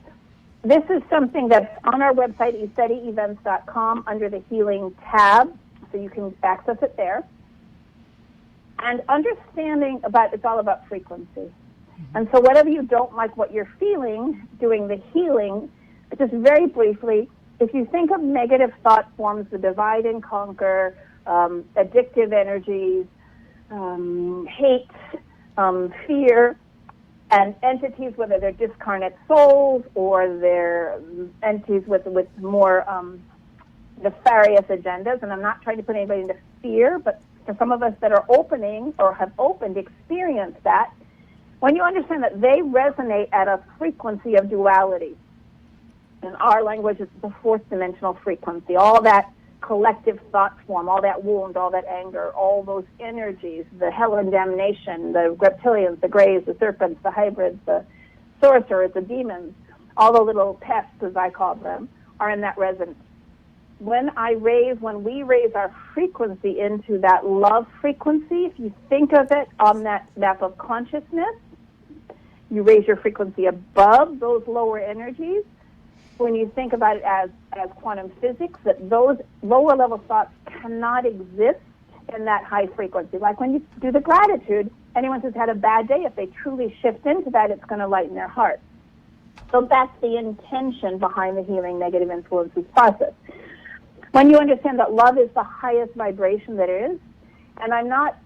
this is something that's on our website, ECETIEvents.com, under the Healing tab, so you can access it there. And understanding it's all about frequency. And so whatever you don't like what you're feeling, doing the healing, just very briefly, if you think of negative thought forms, the divide and conquer, addictive energies, hate, fear, and entities, whether they're discarnate souls or they're entities with more nefarious agendas, and I'm not trying to put anybody into fear, but for some of us that are opening or have opened, experience that, when you understand that they resonate at a frequency of duality. In our language, it's the 4th dimensional frequency. All that collective thought form, all that wound, all that anger, all those energies, the hell and damnation, the reptilians, the greys, the serpents, the hybrids, the sorcerers, the demons, all the little pests, as I call them, are in that resonance. When we raise our frequency into that love frequency, if you think of it on that map of consciousness, you raise your frequency above those lower energies. When you think about it as quantum physics, that those lower level thoughts cannot exist in that high frequency. Like when you do the gratitude, anyone who's had a bad day, if they truly shift into that, it's going to lighten their heart. So that's the intention behind the healing negative influences process. When you understand that love is the highest vibration that is, and I'm not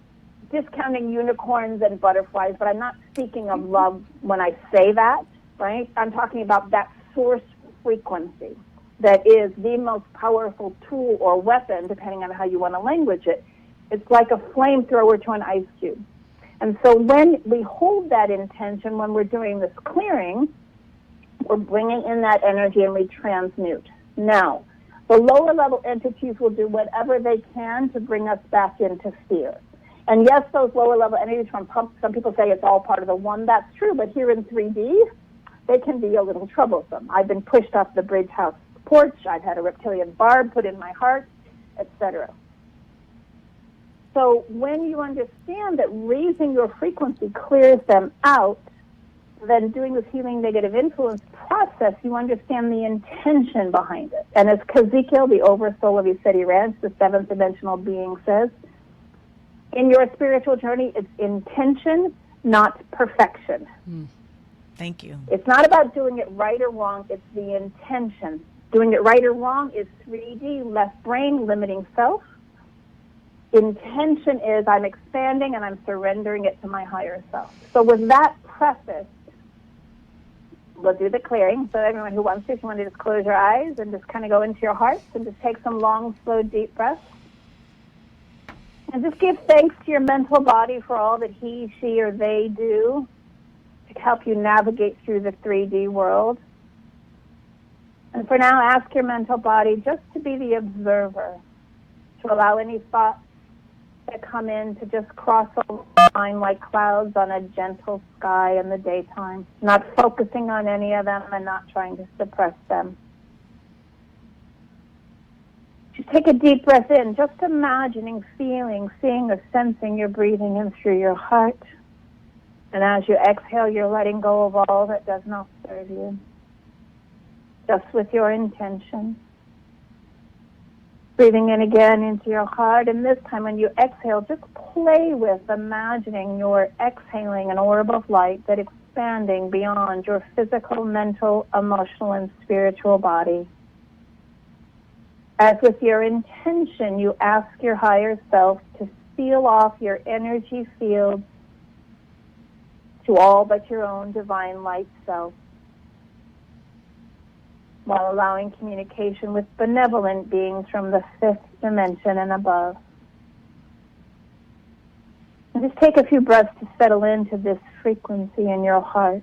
discounting unicorns and butterflies, but I'm not speaking of love when I say that, right? I'm talking about that source frequency that is the most powerful tool or weapon, depending on how you want to language it. It's like a flamethrower to an ice cube. And so when we hold that intention, when we're doing this clearing, we're bringing in that energy and we transmute. Now, the lower level entities will do whatever they can to bring us back into fear. And yes, those lower level entities some people say it's all part of the one. That's true, but here in 3D, they can be a little troublesome. I've been pushed off the bridge house porch. I've had a reptilian barb put in my heart, etc. So when you understand that raising your frequency clears them out, then doing this healing negative influence process, you understand the intention behind it. And as Ezekiel, the oversoul of ECETI Ranch, the 7th dimensional being, says, in your spiritual journey, it's intention, not perfection. Thank you. It's not about doing it right or wrong, it's the intention. Doing it right or wrong is 3D, left brain, limiting self. Intention is I'm expanding and I'm surrendering it to my higher self. So with that preface, we'll do the clearing. So everyone who wants to, if you want to just close your eyes and just kind of go into your hearts and just take some long, slow, deep breaths. And just give thanks to your mental body for all that he, she, or they do to help you navigate through the 3D world. And for now, ask your mental body just to be the observer, to allow any thoughts that come in to just cross over the line like clouds on a gentle sky in the daytime, not focusing on any of them and not trying to suppress them. Just take a deep breath in, just imagining, feeling, seeing, or sensing you're breathing in through your heart. And as you exhale, you're letting go of all that does not serve you, just with your intention. Breathing in again into your heart, and this time when you exhale, just play with imagining you're exhaling an orb of light that expanding beyond your physical, mental, emotional, and spiritual body. As with your intention, you ask your higher self to seal off your energy field to all but your own divine light self, while allowing communication with benevolent beings from the 5th dimension and above. And just take a few breaths to settle into this frequency in your heart.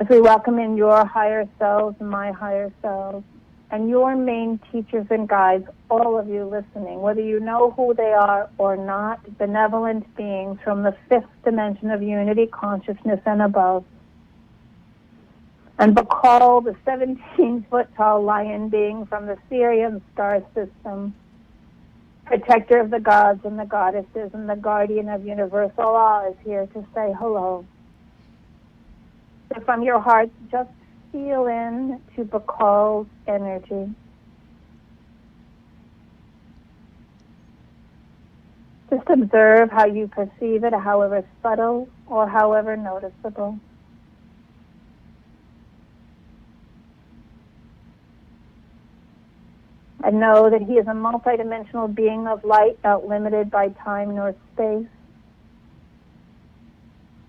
As we welcome in your higher selves and my higher selves, and your main teachers and guides, all of you listening, whether you know who they are or not, benevolent beings from the 5th dimension of unity, consciousness, and above. And Bacall, the 17-foot-tall lion being from the Syrian star system, protector of the gods and the goddesses and the guardian of universal law, is here to say hello. So from your heart, just feel in to Bacall's energy. Just observe how you perceive it, however subtle or however noticeable. And know that he is a multidimensional being of light, not limited by time nor space.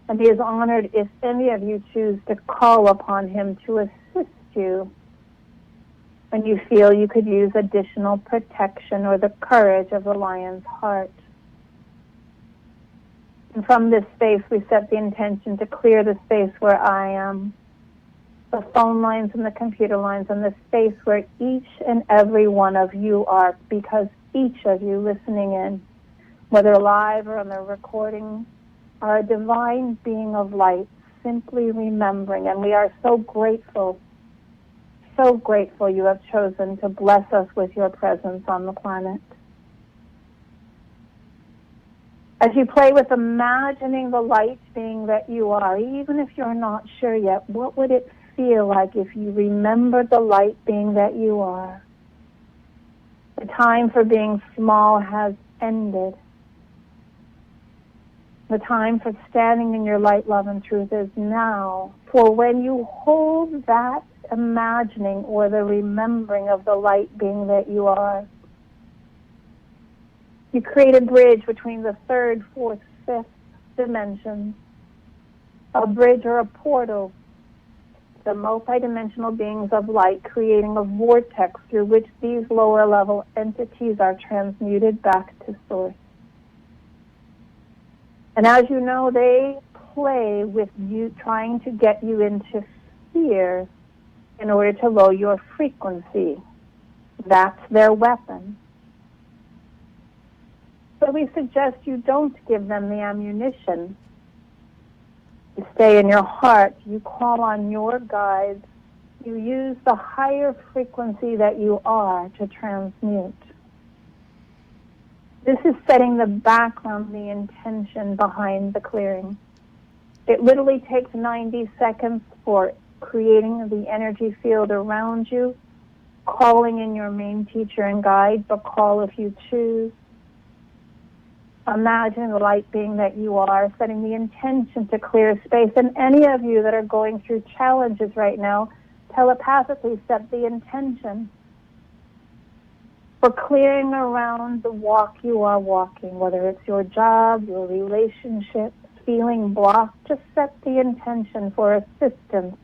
And he is honored if any of you choose to call upon him to assist you when you feel you could use additional protection or the courage of the lion's heart. And from this space, we set the intention to clear the space where I am, the phone lines and the computer lines, and the space where each and every one of you are, because each of you listening in, whether live or on the recording, are a divine being of light, simply remembering. And we are so grateful you have chosen to bless us with your presence on the planet. As you play with imagining the light being that you are, even if you're not sure yet, what would it feel like if you remembered the light being that you are? The time for being small has ended. The time for standing in your light, love, and truth is now. For when you hold that imagining or the remembering of the light being that you are, you create a bridge between the 3rd, 4th, 5th dimensions, a bridge or a portal, the multidimensional beings of light, creating a vortex through which these lower level entities are transmuted back to source. And as you know, they play with you, trying to get you into fear in order to lower your frequency. That's their weapon. So we suggest you don't give them the ammunition. You stay in your heart. You call on your guides. You use the higher frequency that you are to transmute. This is setting the background, the intention behind the clearing. It literally takes 90 seconds for creating the energy field around you, calling in your main teacher and guide, but call if you choose. Imagine the light being that you are, setting the intention to clear space. And any of you that are going through challenges right now, telepathically set the intention for clearing around the walk you are walking, whether it's your job, your relationships, feeling blocked. Just set the intention for assistance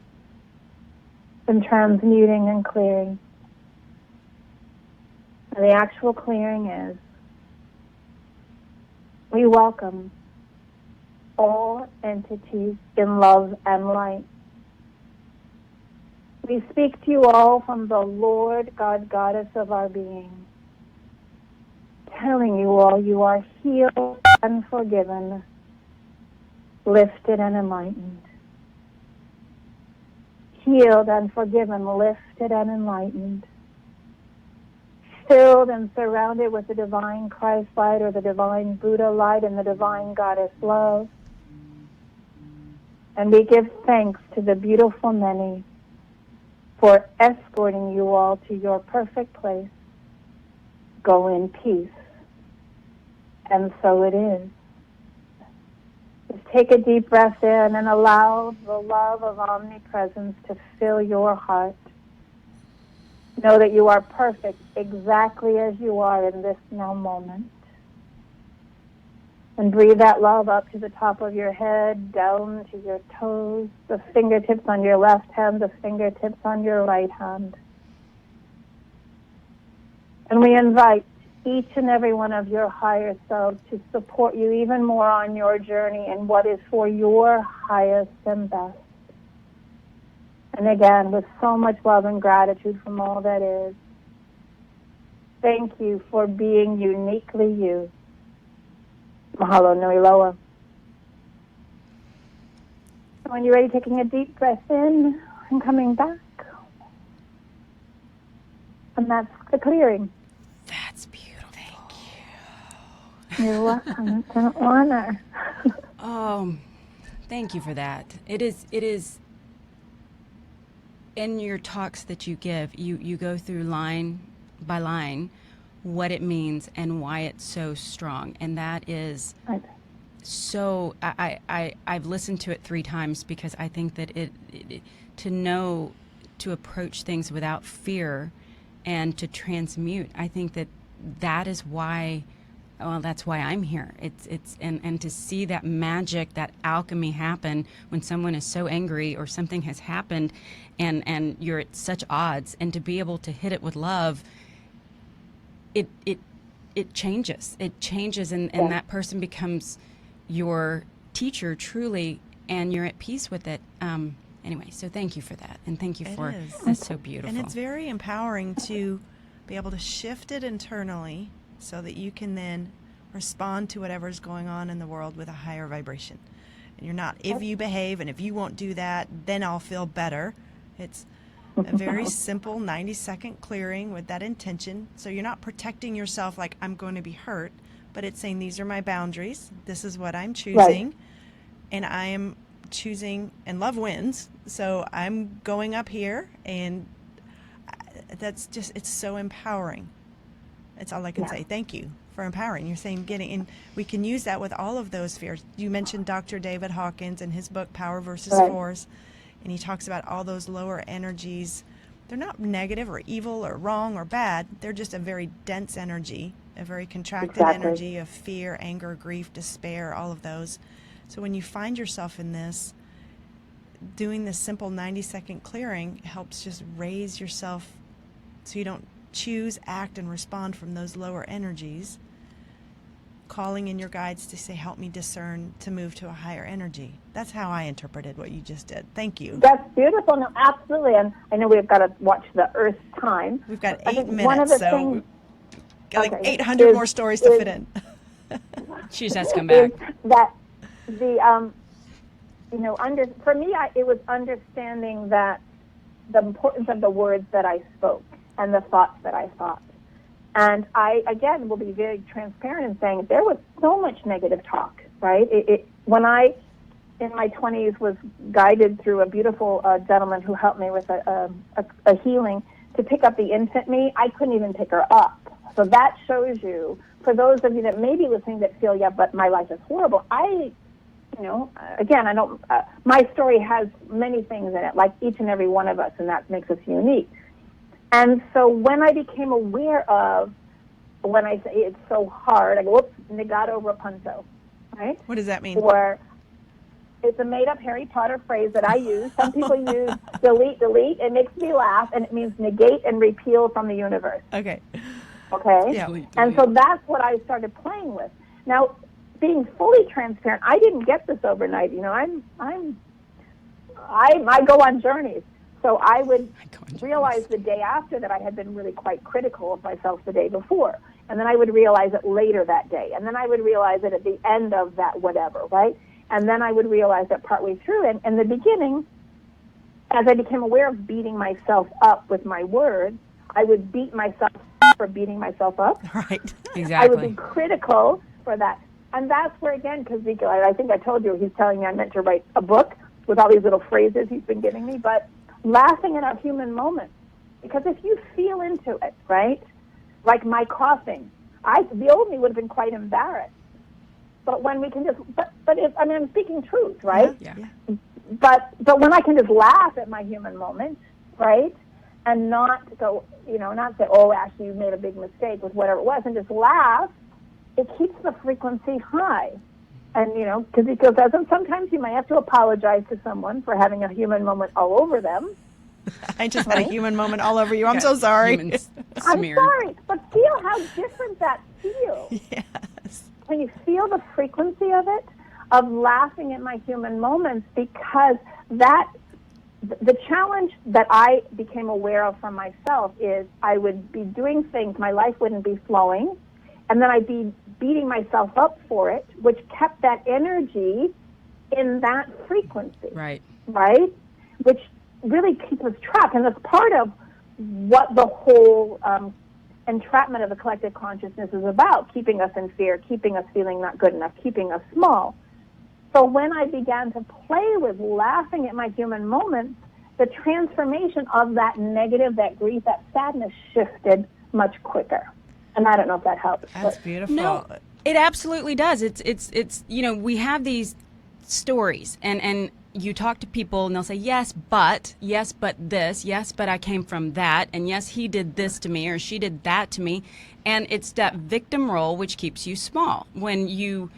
in transmuting and clearing. And the actual clearing is, we welcome all entities in love and light. We speak to you all from the Lord, God, Goddess of our being, telling you all you are healed and forgiven, lifted and enlightened. Healed and forgiven, lifted and enlightened. Filled and surrounded with the divine Christ light or the divine Buddha light and the divine Goddess love. And we give thanks to the beautiful many for escorting you all to your perfect place. Go in peace. And so it is. Just take a deep breath in and allow the love of omnipresence to fill your heart. Know that you are perfect exactly as you are in this now moment. And breathe that love up to the top of your head, down to your toes, the fingertips on your left hand, the fingertips on your right hand. And we invite each and every one of your higher selves to support you even more on your journey and what is for your highest and best. And again, with so much love and gratitude from all that is, thank you for being uniquely you. Mahalo nui loa. When you're ready, taking a deep breath in and coming back. And that's the clearing. That's beautiful. Thank You're welcome. It's an honor. you. Thank you for that. It is in your talks that you give, you go through line by line what it means and why it's so strong. And that is Right. so, I've listened to it 3 times because I think that it to know to approach things without fear and to transmute, I think that is why, well, that's why I'm here. And to see that magic, that alchemy happen when someone is so angry or something has happened and you're at such odds, and to be able to hit it with love, it changes. It changes, and that person becomes your teacher truly, and you're at peace with it. Anyway, so thank you for that, and thank you for that's so beautiful. And it's very empowering to be able to shift it internally so that you can then respond to whatever's going on in the world with a higher vibration. And you're not, if you behave and if you won't do that, then I'll feel better. It's a very simple 90-second clearing with that intention. So you're not protecting yourself like I'm going to be hurt, but it's saying these are my boundaries. This is what I'm choosing. Right. And I am choosing, and love wins. So I'm going up here, and that's just, it's so empowering. That's all I can say. Thank you for empowering. You're saying getting in. We can use that with all of those fears. You mentioned Dr. David Hawkins and his book, Power versus Force. And he talks about all those lower energies. They're not negative or evil or wrong or bad. They're just a very dense energy, a very contracted energy of fear, anger, grief, despair, all of those. So when you find yourself in this, doing this simple 90-second clearing helps just raise yourself so you don't choose, act, and respond from those lower energies. Calling in your guides to say, help me discern to move to a higher energy. That's how I interpreted what you just did. Thank you. That's beautiful. No, absolutely. And I know we've got to watch the Earth time. We've got 8 minutes, one of the so things, we've got like 800 more stories to fit in. She just has to come back. That the, for me, it was understanding that the importance of the words that I spoke and the thoughts that I thought. And I, again, will be very transparent in saying there was so much negative talk, right? When I, in my 20s, was guided through a beautiful gentleman who helped me with a healing to pick up the infant me, I couldn't even pick her up. So that shows you, for those of you that may be listening that feel, yeah, but my life is horrible, again, I don't, my story has many things in it, like each and every one of us, and that makes us unique. And so when I became aware of, when I say it's so hard, I go, whoops, negato rapunzo, right? What does that mean? Or it's a made-up Harry Potter phrase that I use. Some people use delete. It makes me laugh, and it means negate and repeal from the universe. Okay. Yeah. And so that's what I started playing with. Now, being fully transparent, I didn't get this overnight. I go on journeys. So I would realize the day after that I had been really quite critical of myself the day before. And then I would realize it later that day. And then I would realize it at the end of that whatever, right? And then I would realize it partway through. And in the beginning, as I became aware of beating myself up with my words, I would beat myself up for beating myself up. Right, exactly. I would be critical for that. And that's where, again, because I think I told you, he's telling me I meant to write a book with all these little phrases he's been giving me, but laughing at our human moments. Because if you feel into it, right, like my coughing, the old me would have been quite embarrassed. But when we can just, I'm speaking truth, right? Yeah. But when I can just laugh at my human moment, right, and not go, not say, oh, Ashley, you made a big mistake with whatever it was, and just laugh, it keeps the frequency high. And, because it goes, and sometimes you might have to apologize to someone for having a human moment all over them. I just had a human moment all over you. I'm so sorry. I'm sorry, but feel how different that feels. Yes. When you feel the frequency of it, of laughing at my human moments, because that the challenge that I became aware of from myself is I would be doing things, my life wouldn't be flowing, and then I'd be beating myself up for it, which kept that energy in that frequency. Right. Right? Which really keeps us trapped. And that's part of what the whole entrapment of the collective consciousness is about, keeping us in fear, keeping us feeling not good enough, keeping us small. So when I began to play with laughing at my human moments, the transformation of that negative, that grief, that sadness shifted much quicker. And I don't know if that helps. That's beautiful. No, it absolutely does. It's we have these stories and you talk to people and they'll say, yes, but this, yes, but I came from that, and yes, he did this to me or she did that to me. And it's that victim role which keeps you small. When you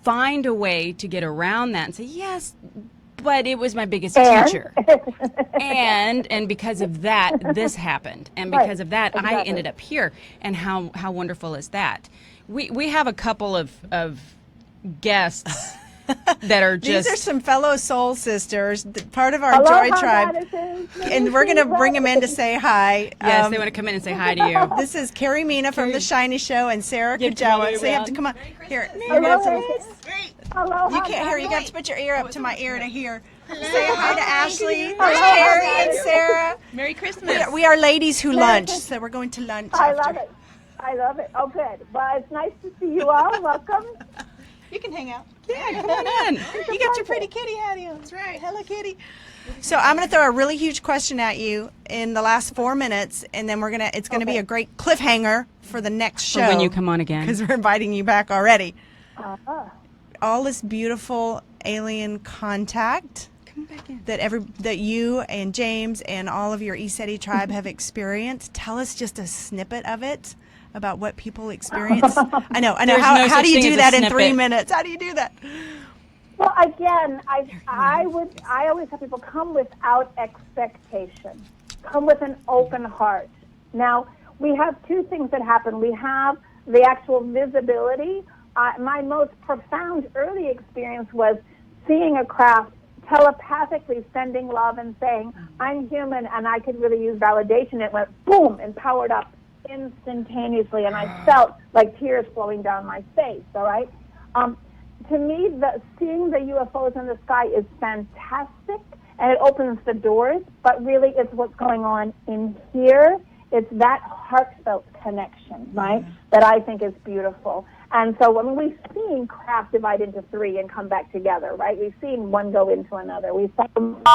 find a way to get around that and say, yes, but it was my biggest teacher. and because of that, this happened. And because of that, I ended up here. And how wonderful is that? We have a couple of guests that are just... These are some fellow soul sisters, part of our Joy Tribe. And we're going to bring them in to say hi. Yes, they want to come in and say hi to you. This is Carrie Mina from The Shiny Show and Sarah Kajawa. So you have to come on. Here. Hello. You can't hear. You got to put your ear up to my ear to hear. Say hi to Ashley, Carrie, and Sarah. Merry Christmas. We are ladies who lunch, so we're going to lunch I after. love it. I love it. Oh, good. Well, it's nice to see you all. Welcome. You can hang out. Yeah, come on in. You got your pretty kitty hat on. That's right. Hello, kitty. So I'm going to throw a really huge question at you in the last 4 minutes, and then it's going to be a great cliffhanger for the next show. For when you come on again. Because we're inviting you back already. All this beautiful alien contact that you and James and all of your ECETI tribe have experienced. Tell us just a snippet of it about what people experience. I know. How do you do that in 3 minutes? How do you do that? Well, again, I always have people come without expectation. Come with an open heart. Now, we have two things that happen. We have the actual visibility. My most profound early experience was seeing a craft telepathically sending love and saying, I'm human and I could really use validation. It went boom and powered up instantaneously, and I felt like tears flowing down my face, all right? To me, seeing the UFOs in the sky is fantastic, and it opens the doors, but really it's what's going on in here. It's that heartfelt connection, right, that I think is beautiful. And so when we've seen craft divide into three and come back together, right? We've seen one go into another. We've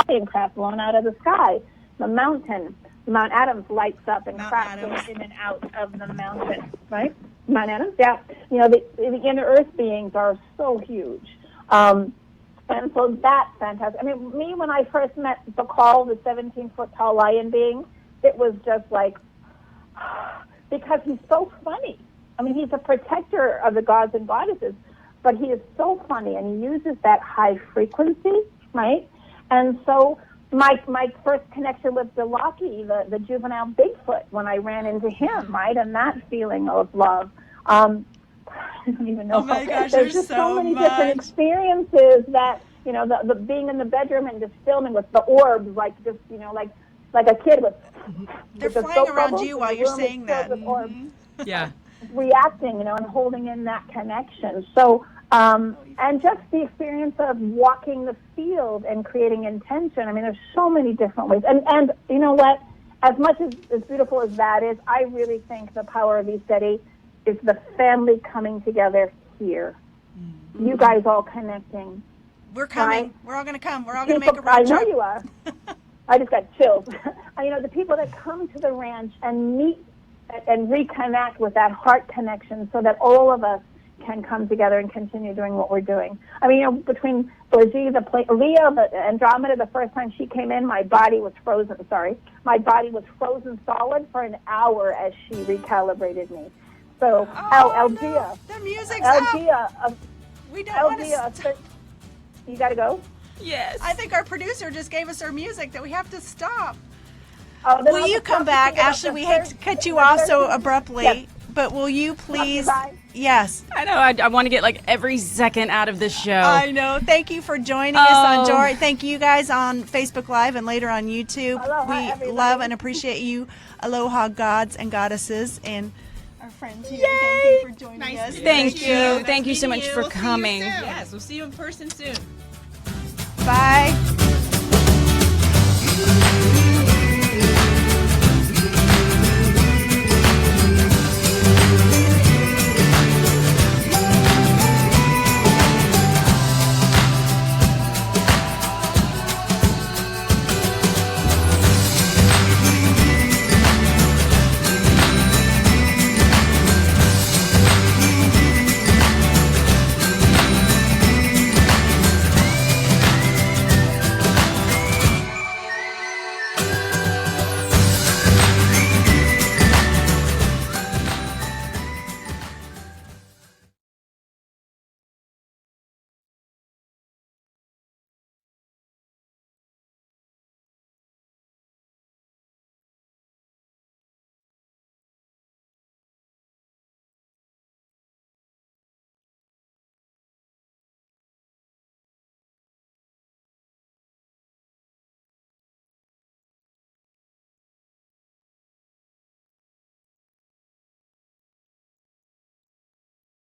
seen craft blown out of the sky. The mountain, Mount Adams lights up and craft goes in and out of the mountain, right? Mount Adams, yeah. You know, the inner earth beings are so huge. And so that's fantastic. I mean, me, when I first met Bacall, the 17-foot tall lion being, it was just like, because he's so funny. I mean, he's a protector of the gods and goddesses, but he is so funny, and he uses that high frequency, right? And so my first connection with Delaki, the juvenile Bigfoot, when I ran into him, right, and that feeling of love. I don't even know. Oh my gosh, there's just so many different experiences that, you know, the being in the bedroom and just filming with the orbs, like just, you know, like a kid with. They're with flying around you while you're saying that. Yeah. Reacting, you know, and holding in that connection. So, and just the experience of walking the field and creating intention. I mean, there's so many different ways. And you know what? As much as beautiful as that is, I really think the power of ECETI is the family coming together here. Mm-hmm. You guys all connecting. We're coming. Right? We're all going to come. We're all going to make a road trip. I know you are. I just got chills. You know, the people that come to the ranch and meet and reconnect with that heart connection so that all of us can come together and continue doing what we're doing. I mean, you know, between Leah, the Andromeda, the first time she came in, my body was frozen solid for an hour as she recalibrated me. So, Elgia. The music's up. We don't want to You got to go? Yes. I think our producer just gave us our music that we have to stop. Will you come back, Ashley? We hate to cut you off so abruptly, but will you please? Bye. Yes. I know. I want to get like every second out of this show. I know. Thank you for joining us on Oh. JoyRide. Thank you guys on Facebook Live and later on YouTube. Aloha, we everybody. love and appreciate you, aloha gods and goddesses, and our friends here. Thank you for joining us. Thank you. Nice Thank you so meeting much for We'll see you coming. soon. Yes, we'll see you in person soon. Bye.